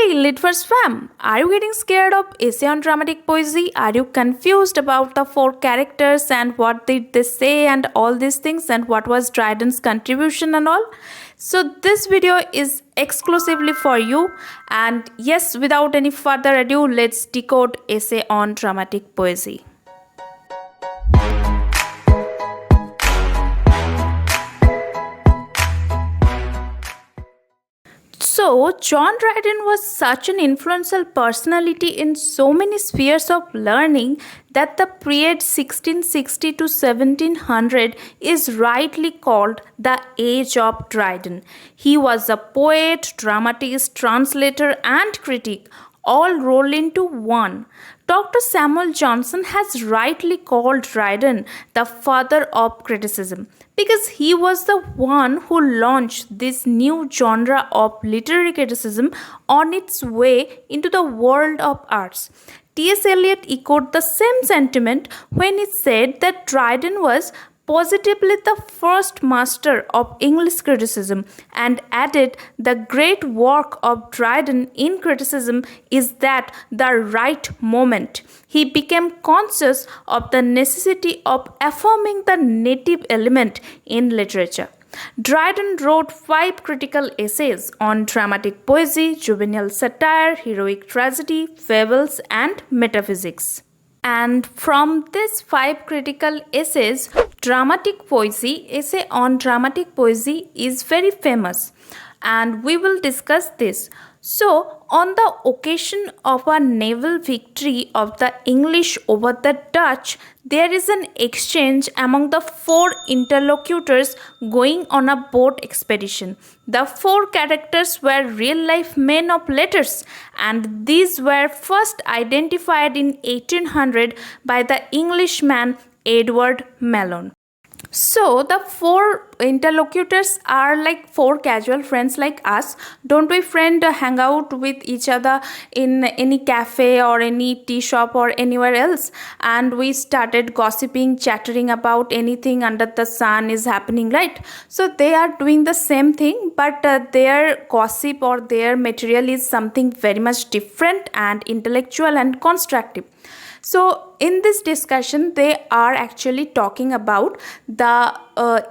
Hey, LITVERSE fam! Are you getting scared of essay on dramatic poesy? Are you confused about the four characters and what did they say and all these things and what was Dryden's contribution and all? So this video is exclusively for you, and yes, without any further ado, let's decode essay on dramatic poesy. So, John Dryden was such an influential personality in so many spheres of learning that the period 1660 to 1700 is rightly called the Age of Dryden. He was a poet, dramatist, translator, and critic, all rolled into one. Dr. Samuel Johnson has rightly called Dryden the father of criticism because he was the one who launched this new genre of literary criticism on its way into the world of arts. T.S. Eliot echoed the same sentiment when he said that Dryden was positively the first master of English criticism, and added, the great work of Dryden in criticism is that the right moment. He became conscious of the necessity of affirming the native element in literature. Dryden wrote 5 critical essays on dramatic poesy, juvenile satire, heroic tragedy, fables, and metaphysics. And from these 5 critical essays, dramatic poesy, essay on dramatic poesy is very famous, and we will discuss this. So, on the occasion of a naval victory of the English over the Dutch, there is an exchange among the 4 interlocutors going on a boat expedition. The 4 characters were real-life men of letters, and these were first identified in 1800 by the Englishman Edward Malone. So the 4 interlocutors are like 4 casual friends like us. Don't we hang out with each other in any cafe or any tea shop or anywhere else, and we started gossiping, chattering about anything under the sun is happening, right? So they are doing the same thing, but their gossip or their material is something very much different and intellectual and constructive. So in this discussion, they are actually talking about the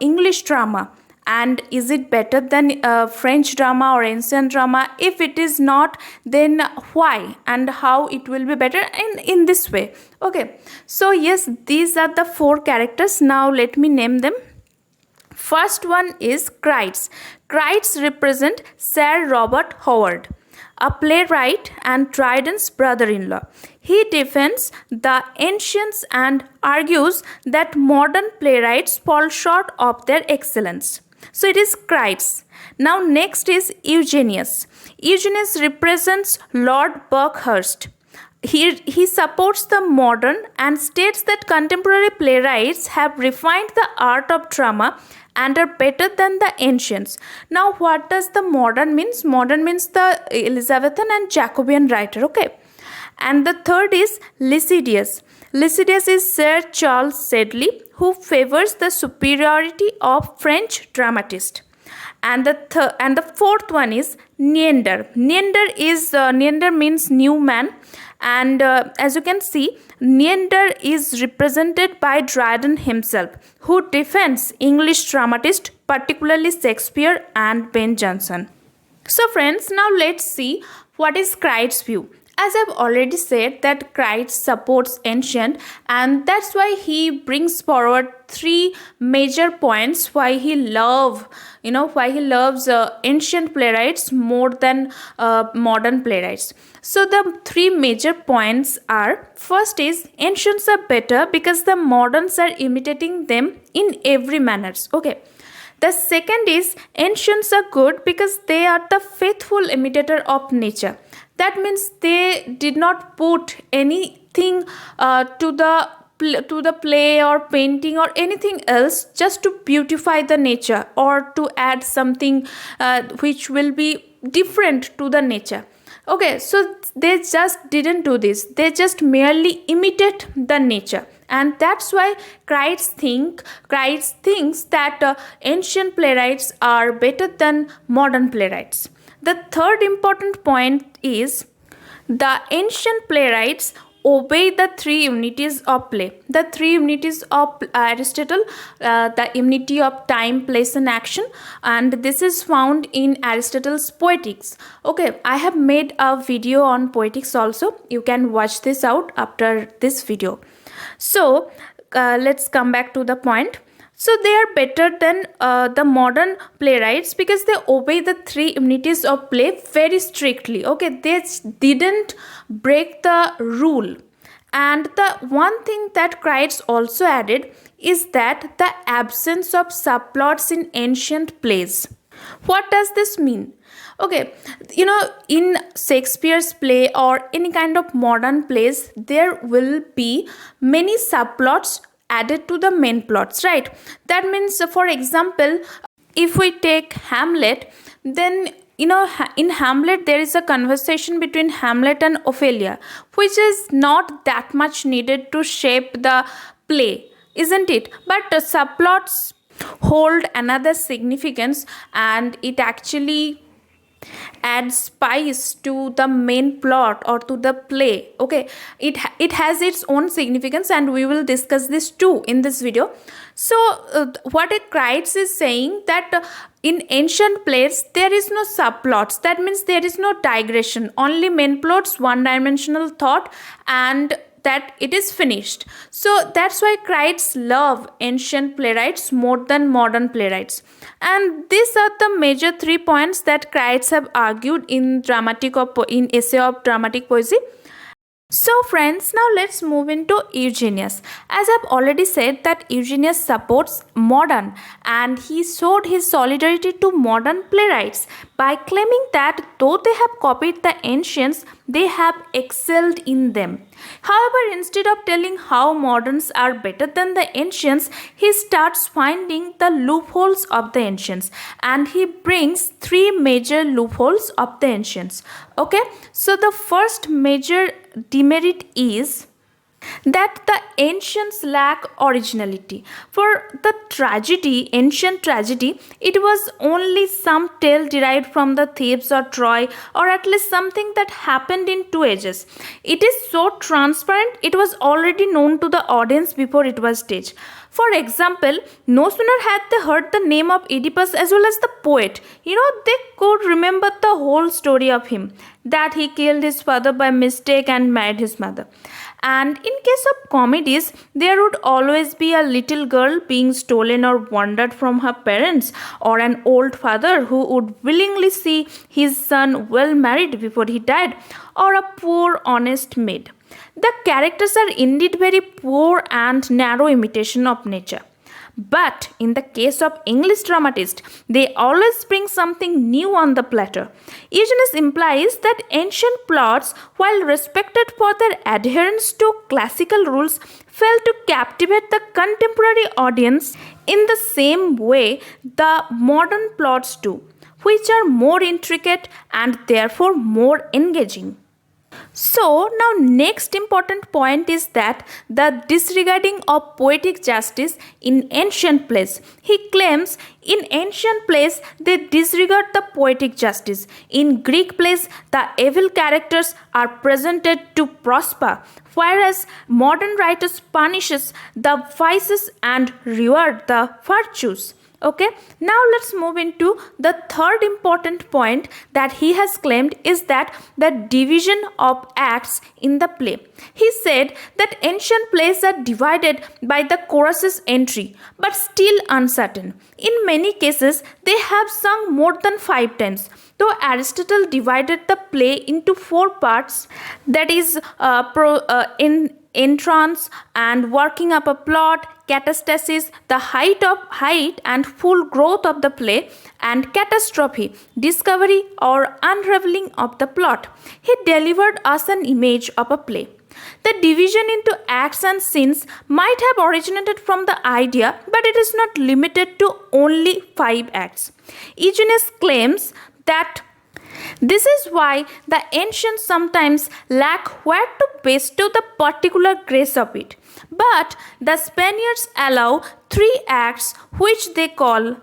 English drama, and is it better than French drama or ancient drama? If it is not, then why and how it will be better in this way. Okay, so yes, these are the 4 characters. Now let me name them. First one is Crites. Crites represent Sir Robert Howard, a playwright and Dryden's brother-in-law. He defends the ancients and argues that modern playwrights fall short of their excellence. So it is Crites. Now next is Eugenius. Eugenius represents Lord Buckhurst. He supports the modern and states that contemporary playwrights have refined the art of drama and are better than the ancients. Now what does the modern means? Modern means the Elizabethan and Jacobean writer, okay? And the third is Lisideius. Lisideius is Sir Charles Sedley, who favors the superiority of French dramatists. And the fourth one is Neander. Neander means new man, and as you can see, Neander is represented by Dryden himself, who defends English dramatists, particularly Shakespeare and Ben Jonson. So friends, now let's see what is Crites' view. As I've already said, that Crites supports ancient, and that's why he brings forward 3 major points why he loves ancient playwrights more than modern playwrights. So the 3 major points are: first is ancients are better because the moderns are imitating them in every manner. Okay. The second is ancients are good because they are the faithful imitator of nature. That means they did not put anything to the play or painting or anything else just to beautify the nature or to add something which will be different to the nature. Okay, so they just didn't do this. They just merely imitate the nature. And that's why Crites thinks that ancient playwrights are better than modern playwrights. The third important point is the ancient playwrights obey the three unities of play. The three unities of Aristotle, the unity of time, place and action, and this is found in Aristotle's Poetics. Okay, I have made a video on Poetics also. You can watch this out after this video. So let's come back to the point. So they are better than the modern playwrights because they obey the three unities of play very strictly. Okay, they didn't break the rule. And the one thing that Crites also added is that the absence of subplots in ancient plays. What does this mean? Okay, in Shakespeare's play or any kind of modern plays, there will be many subplots added to the main plots, right? That means, for example, if we take Hamlet, then in Hamlet there is a conversation between Hamlet and Ophelia, which is not that much needed to shape the play, isn't it? But subplots hold another significance, and it actually add spice to the main plot or to the play. Okay, it has its own significance, and we will discuss this too in this video. So what a Crites is saying that in ancient plays there is no subplots. That means there is no digression, only main plots, one dimensional thought, and that it is finished. So that's why Crites love ancient playwrights more than modern playwrights. And these are the major 3 points that Crites have argued in Essay of Dramatic Poesy. So friends, now let's move into Eugenius. As I've already said that Eugenius supports modern, and he showed his solidarity to modern playwrights by claiming that though they have copied the ancients, they have excelled in them. However, instead of telling how moderns are better than the ancients, he starts finding the loopholes of the ancients, and he brings 3 major loopholes of the ancients. Okay, so the first major demerit is that the ancients lack originality. For the ancient tragedy, it was only some tale derived from the Thebes or Troy, or at least something that happened in 2 ages. It is so transparent, it was already known to the audience before it was staged. For example, no sooner had they heard the name of Oedipus as well as the poet, they could remember the whole story of him, that he killed his father by mistake and married his mother. And in case of comedies, there would always be a little girl being stolen or wandered from her parents, or an old father who would willingly see his son well married before he died, or a poor honest maid. The characters are indeed very poor and narrow imitation of nature. But in the case of English dramatists, they always bring something new on the platter. Eugenius implies that ancient plots, while respected for their adherence to classical rules, failed to captivate the contemporary audience in the same way the modern plots do, which are more intricate and therefore more engaging. So now next important point is that the disregarding of poetic justice in ancient plays. He claims in ancient plays they disregard the poetic justice. In Greek plays the evil characters are presented to prosper, whereas modern writers punishes the vices and reward the virtues. Okay, now let's move into the third important point that he has claimed is that the division of acts in the play. He said that ancient plays are divided by the chorus's entry, but still uncertain. In many cases, they have sung more than 5 times. Though Aristotle divided the play into 4 parts, that is in entrance and working up a plot, catastasis, the height and full growth of the play, and catastrophe, discovery or unraveling of the plot. He delivered us an image of a play. The division into acts and scenes might have originated from the idea, but it is not limited to only 5 acts. Eugenius claims that this is why the ancients sometimes lack where to bestow the particular grace of it. But the Spaniards allow 3 acts which they call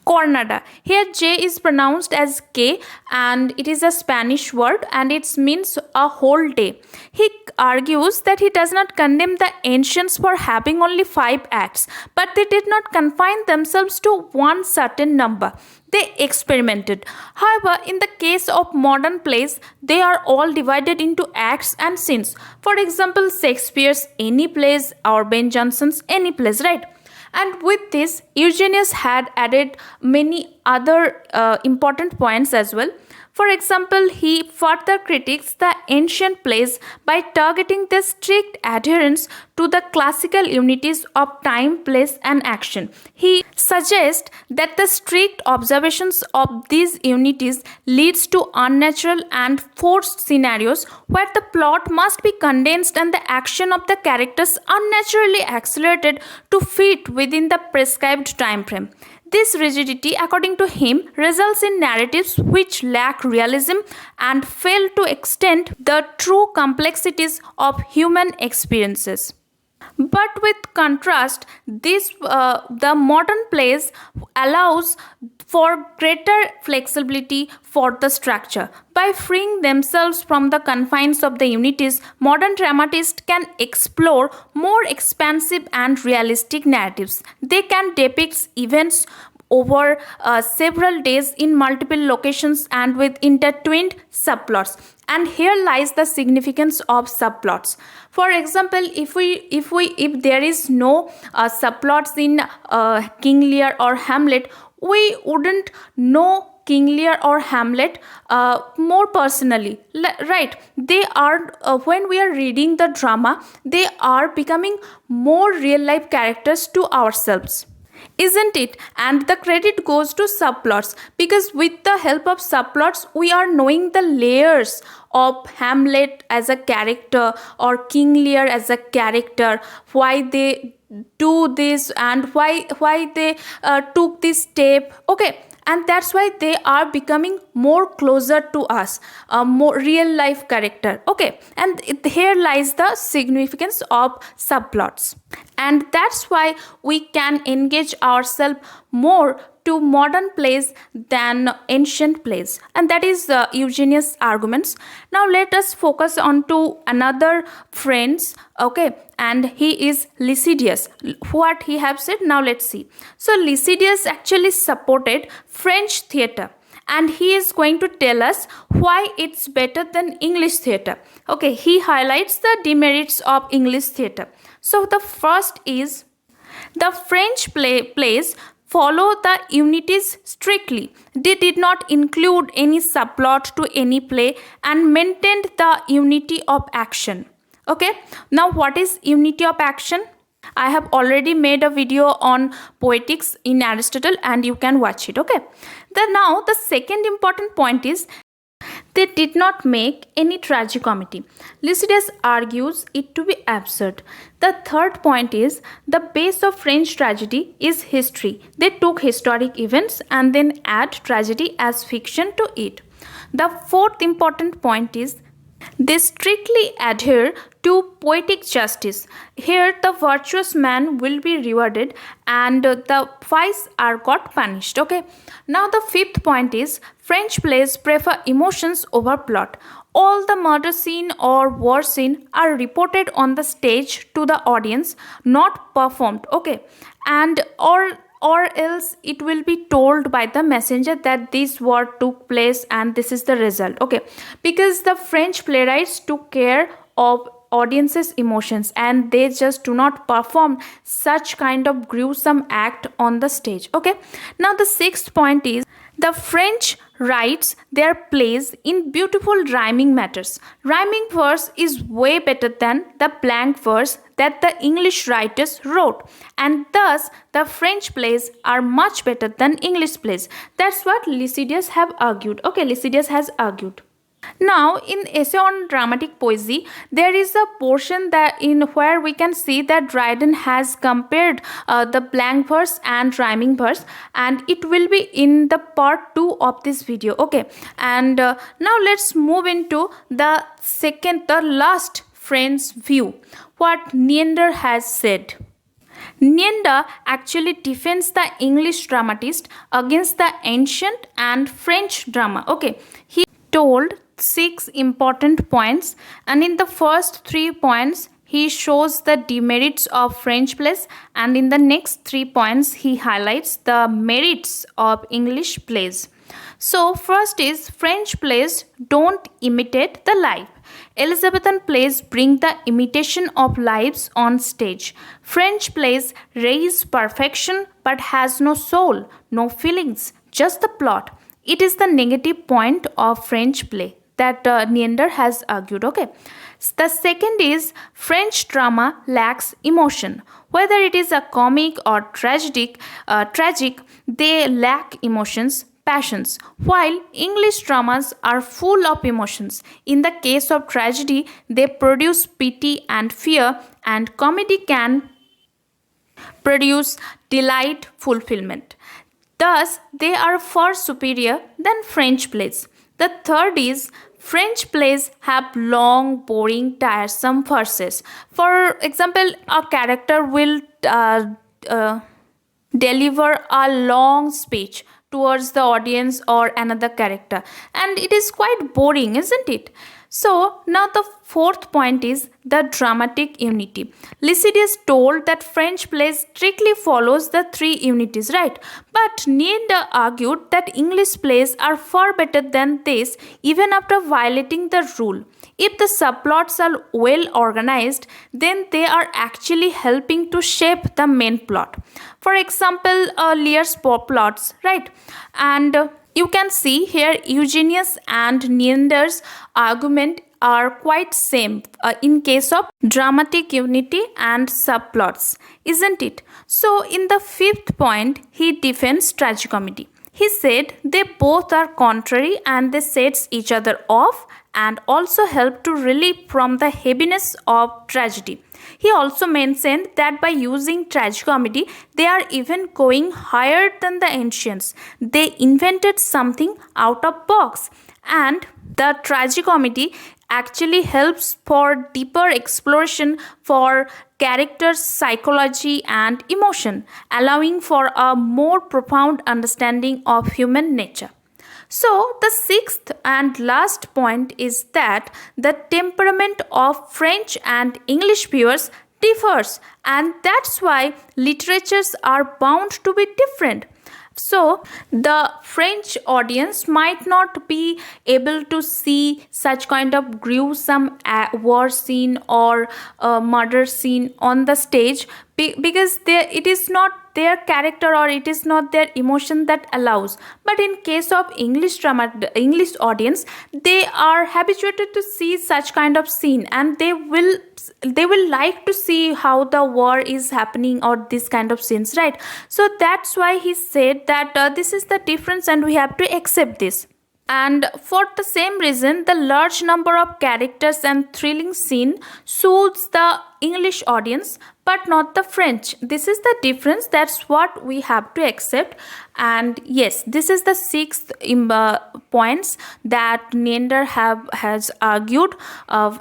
Cornada. Here J is pronounced as K and it is a Spanish word and it means a whole day. He argues that he does not condemn the ancients for having only 5 acts, but they did not confine themselves to one certain number. They experimented. However, in the case of modern plays, they are all divided into acts and scenes. For example, Shakespeare's any plays or Ben Jonson's any plays, right? And with this, Eugenius had added many other important points as well. For example, he further critiques the ancient plays by targeting their strict adherence to the classical unities of time, place, and action. He suggests that the strict observations of these unities leads to unnatural and forced scenarios where the plot must be condensed and the action of the characters unnaturally accelerated to fit within the prescribed time frame. This rigidity, according to him, results in narratives which lack realism and fail to extend the true complexities of human experiences. But with contrast, the modern plays allows for greater flexibility for the structure. By freeing themselves from the confines of the unities, modern dramatists can explore more expansive and realistic narratives. They can depict events over several days in multiple locations and with intertwined subplots. And here lies the significance of subplots. For example, if there is no subplots in King Lear or Hamlet, we wouldn't know King Lear or Hamlet more personally, right? They are when we are reading the drama, they are becoming more real life characters to ourselves, isn't it? And the credit goes to subplots, because with the help of subplots we are knowing the layers of Hamlet as a character or King Lear as a character, why they do this and why they took this step, okay? And that's why they are becoming more closer to us, a more real life character, okay? And here lies the significance of subplots, and that's why we can engage ourselves more to modern plays than ancient plays, and that is Eugenius' arguments. Now let us focus on to another friends, okay? And he is Lisideius. What he have said, now let's see. So Lisideius actually supported French theatre, and he is going to tell us why it's better than English theatre. Okay, he highlights the demerits of English theatre. So the first is the French plays follow the unities strictly. They did not include any subplot to any play and maintained the unity of action. Okay, now what is unity of action? I have already made a video on poetics in Aristotle and you can watch it, okay? Now the second important point is they did not make any tragicomedy. Lisideius argues it to be absurd. The third point is the base of French tragedy is history. They took historic events and then add tragedy as fiction to it. The fourth important point is they strictly adhere to poetic justice. Here the virtuous man will be rewarded and the vice are got punished. Okay. Now the fifth point is French plays prefer emotions over plot. All the murder scene or war scene are reported on the stage to the audience, not performed. Okay. And or else it will be told by the messenger that this war took place and this is the result, okay? Because the French playwrights took care of audience's emotions and they just do not perform such kind of gruesome act on the stage, okay? Now the sixth point is the French writes their plays in beautiful rhyming matters. Rhyming verse is way better than the blank verse that the English writers wrote, and thus the French plays are much better than English plays. That's what Lisideius have argued. Okay, Lisideius has argued. Now in Essay on Dramatic Poesy, there is a portion that in where we can see that Dryden has compared the blank verse and rhyming verse, and it will be in the part 2 of this video, okay? And now let's move into the last friend's view, what Neander has said. Neander actually defends the English dramatist against the ancient and French drama. Okay, he told 6 important points, and in the first 3 points he shows the demerits of French plays, and in the next 3 points he highlights the merits of English plays. So first is French plays don't imitate the life. Elizabethan plays bring the imitation of lives on stage. French plays raise perfection but has no soul, no feelings, just the plot. It is the negative point of French play that Neander has argued. Okay. The second is French drama lacks emotion. Whether it is a comic or tragic, they lack emotions, passions, while English dramas are full of emotions. In the case of tragedy, they produce pity and fear, and comedy can produce delight, fulfillment. Thus, they are far superior than French plays. The third is French plays have long, boring, tiresome verses. For example, a character will deliver a long speech towards the audience or another character, and it is quite boring, isn't it? So now the fourth point is the dramatic unity. Lisideius told that French plays strictly follows the 3 unities, right? But Neander argued that English plays are far better than this even after violating the rule. If the subplots are well organized, then they are actually helping to shape the main plot. For example, Lear's plots, right? And you can see here Eugenius and Neander's argument are quite same in case of dramatic unity and subplots, isn't it? So in the fifth point, he defends tragicomedy. He said they both are contrary and they sets each other off and also help to relieve from the heaviness of tragedy. He also mentioned that by using tragicomedy, they are even going higher than the ancients. They invented something out of box, and the tragicomedy actually helps for deeper exploration for characters' psychology and emotion, allowing for a more profound understanding of human nature. So, the sixth and last point is that the temperament of French and English viewers differs, and that's why literatures are bound to be different. So, the French audience might not be able to see such kind of gruesome war scene or murder scene on the stage because it is not their character or it is not their emotion that allows. But in case of English audience, they are habituated to see such kind of scene, and they will like to see how the war is happening or this kind of scenes, right? So that's why he said that this is the difference and we have to accept this. And for the same reason, the large number of characters and thrilling scene suits the English audience but not the French. This is the difference. That's what we have to accept. And yes, this is the sixth points that Neander has argued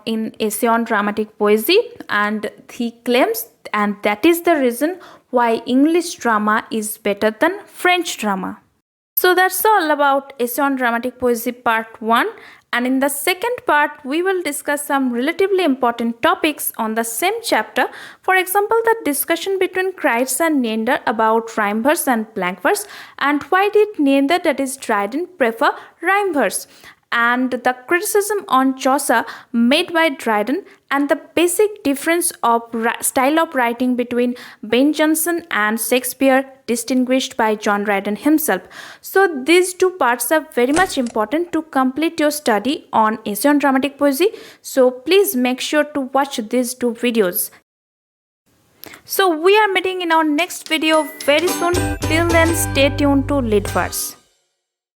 in Essay on Dramatic Poesy, and he claims, and that is the reason why English drama is better than French drama. So that's all about Essay on Dramatic Poesy Part 1, and in the second part we will discuss some relatively important topics on the same chapter. For example, the discussion between Christ and Neander about rhyme verse and blank verse, and why did Neander, that is Dryden, prefer rhyme verse, and the criticism on Chaucer made by Dryden, and the basic difference of style of writing between Ben Jonson and Shakespeare, distinguished by John Dryden himself. So these two parts are very much important to complete your study on Essay on Dramatic Poesy. So please make sure to watch these two videos. So we are meeting in our next video very soon. Till then, stay tuned to LITVERSE.